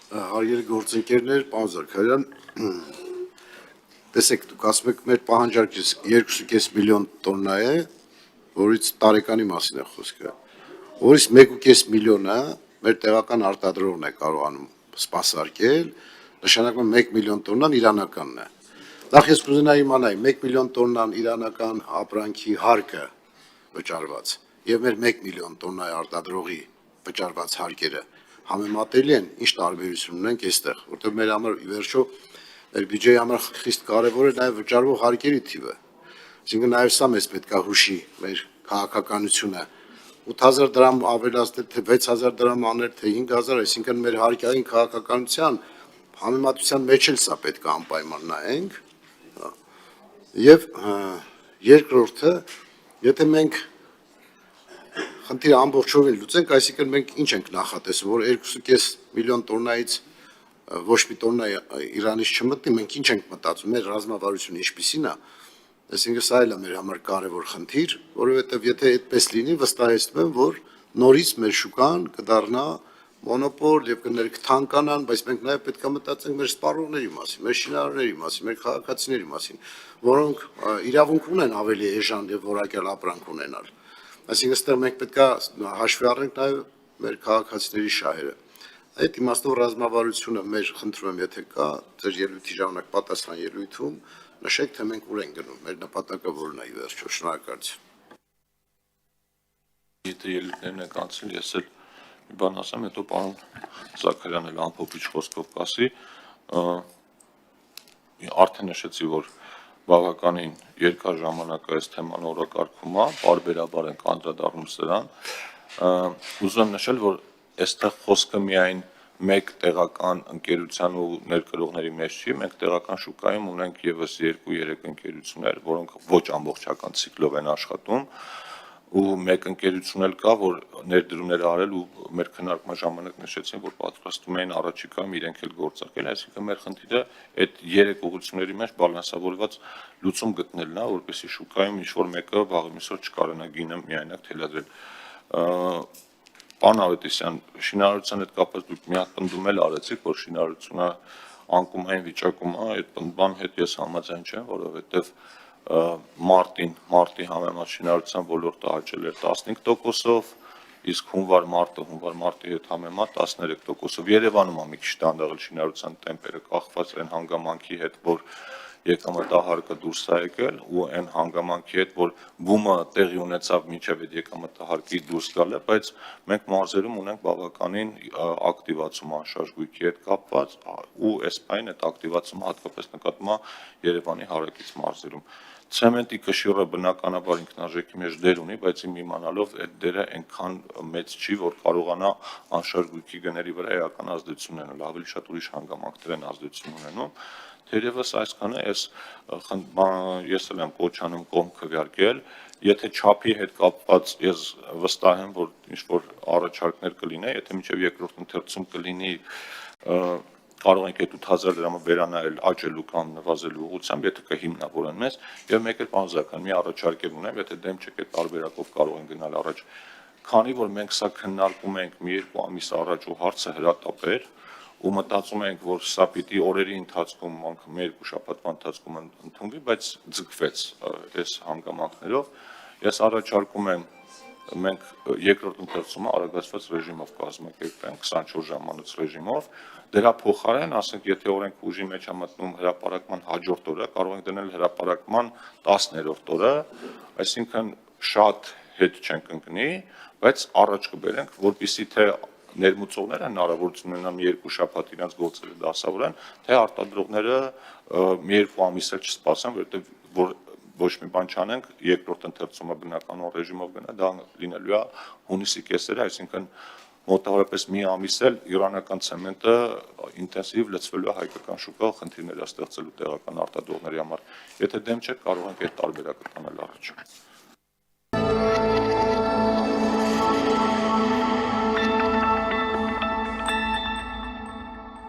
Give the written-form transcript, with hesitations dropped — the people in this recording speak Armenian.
Հարգելի գործընկերներ, պարոն Զաքարյան, տեսեք, դուք ասում եք մեր պահանջարկը 2.5 միլիոն տոննա է, որից տարեկանի մասին է խոսքը, որից 1.5 միլիոնը մեր տեղական արտադրողն է կարողանում սպասարկել, նշանակում 1 միլիոն տոննան իրանականն է։ Նախ ես կուզենայի իմանալ 1 միլիոն տոննան իրանական ապրանքի հարկը վճարված եւ մեր 1 միլիոն տոննա արտադրողի վճարված հարկերը համեմատելի են, ինչ տարբերություն ունենք այստեղ, որտեղ մեր համար ի վերջո մեր բյուջեի համար խիստ կարևոր է նաև վճարվող հարկերի թիվը։ Այսինքն նաև սա մեզ պետք է հուշի մեր քաղաքականությունը 8000 դրամ ավելացնել, թե 6000 դրամ անել, թե 5000, այսինքն մեր հարկային քաղաքականության համեմատության մեջ էլ սա պետք է անպայման նայենք։ Եվ երկրորդը, եթե մենք խնդիրը ամբողջովին լուծենք, այսինքն մենք ինչ ենք նախատեսում, որ 2.5 միլիոն տոննայից ոչ մի տոննա Իրանից չմտնի, մենք ինչ ենք մտածում, մեր ռազմավարությունը ինչպիսին է, այսինքն սա էլ է մեր համար կարևոր խնդիր, որովհետև եթե այդպես լինի, վստահեցնում եմ, որ նորից մեր շուկան կդառնա մոնոպոլ եւ կթանկանան, բայց մենք նաեւ պետք է մտածենք մեր սպառողների մասին, մեր շինարարների մասին, մեր քաղաքացիների մասին, որոնք իրավունք ունեն ավելի էժան եւ որակյալ ապրանք ունենալ։ Այսինքն այստեղ մենք պետք է հաշվի առնենք նաեւ մեր քաղաքացիների շահերը։ Այդ իմաստով ռազմավարությունը մեր խնդրում եմ, եթե կա ձեր ելույթի ժամանակ պատասխան ելույթում, նշեք, թե մենք ուր ենք գնում, մեր նպատակը որն է ի վերջո, շնորհակալություն։ Եթե ելույթներն եք անցել, ես էլ մի բան ասեմ, հետո պարոն Զաքարյանն էլ ամփոփիչ խոսքով կասի, արդեն նշեցի, որ բավականին երկար ժամանակ այս թեման օրակարգում է, բարբերաբար ենք անդրադառնում սրան, ուզում եմ նշել, որ այստեղ խոսքը միայն մեկ տեղական ընկերության ու ներկրողների մեջ չի, մենք տեղական շուկայում ունենք եւս 2-3 ընկերություններ, որոնք ոչ ամբողջական ցիկլով են աշխատում, ու մեկ ընկերություն էլ կա, որ ներդրումներ արել ու մեր քննարկման ժամանակ նշեցին, որ պատրաստում են առաջիկայում իրենք էլ գործարկել, այսինքն մեր խնդիրը այդ 3 ուղղությունների մեջ բալանսավորված լուծում գտնելն է, որպեսզի շուկայում ինչ-որ մեկը վաղ միսօր չկարողանա գինը միայնակ թելադրել։ Պարոն Ավետիսյան, շինարարության հետ կապված դուք մի հատ պնդում էլ արեցիք, որ շինարարությունը անկումային վիճակում է, այդ պնդման հետ ես համաձայն չեմ, որովհետև մարտի համեմատ շինարարության ոլորտը աճել էր 15%-ով, իսկ հունվար մարտի հետ համեմատ 13%-ով։ Երևանում է մի քիչ դանդաղել շինարարության տեմպերը կախված այն հանգամանքի հետ, որ եկամտահարկը դուրս է եկել ու այն հանգամանքի հետ, որ բումը տեղի ունեցավ մինչև այդ եկամտահարկի դուրս գալը, բայց մենք մարզերում ունենք բավականին ակտիվացում անշարժ գույքի հետ կապված ու այս պայն այդ ակտիվացումը հատկապես նկատվում է Երևանի հարակից մարզերում։ Ցեմենտի կշիռը բնականաբար ինքնարժեքի մեջ դեր ունի, բայց իմ իմանալով այդ դերը այնքան մեծ չի, որ կարողանա անշարժ գույքի գների վրա էական ազդեցություն ունենալ, ավելի շատ ուրիշ հանգամանքներ են ազդեցություն ունենում։ Թերևս այսքանը ես էլ եմ կոչանում կողմ քվեարկել, եթե չափի հետ կապված ես վստահ եմ, որ ինչ-որ առաջարկներ կլինի, եթե մինչև երկրորդ ընթերցում կլինի կարող ենք այդ 8000 դրամը վերանայել աճելու կամ նվազելու ուղղությամբ, եթե կհիմնավորեն մեզ, եւ մեկ էլ պարոն Զաքարյան, մի առաջարկել ունեմ, եթե դեմ չեք այդ տարբերակով կարող են գնալ առաջ, քանի որ մենք սա քննարկում ենք մի 2 ամիս առաջ ու հարցը հրատապ էր, ու մտածում ենք, որ սա պիտի օրերի ընթացքում, անգամ 2 շաբաթվա ընթացքում ընդունվի, բայց ձգվեց այս հանգամանքներով, ես առաջարկում եմ մենք երկրորդ ընթերցումը արագացված ռեժիմով կազմակերպենք 24 ժամանոց ռեժիմով, դրա փոխարեն, ասենք, եթե օրենք ուժի մեջ է մտնում հրապարակման հաջորդ օրը, կարող ենք դնել հրապարակման 10-րդ օրը, այսինքն շատ հետ չենք ընկնի, բայց առաջ կբերենք, որպեսզի թե ներմուծողները հնարավորություն ունենան 2 շաբաթ իրենց գործերը դասավորեն, թե արտադրողները մի 2 ամիս էլ չսպասեն, որովհետև ոչ մի բան չանենք, երկրորդ ընթերցումը բնականon ռեժիմով գնա, դա լինելու է հունիսի կեսերը, այսինքն մոտավորապես մի ամիս էլ իրանական ցեմենտը ինտենսիվ լցվելու է հայկական շուկա խնդիրներ ստեղծելու տեղական արտադրողների համար։ Եթե դեմ չեք, կարող ենք այդ տարբերակը տանել առաջ։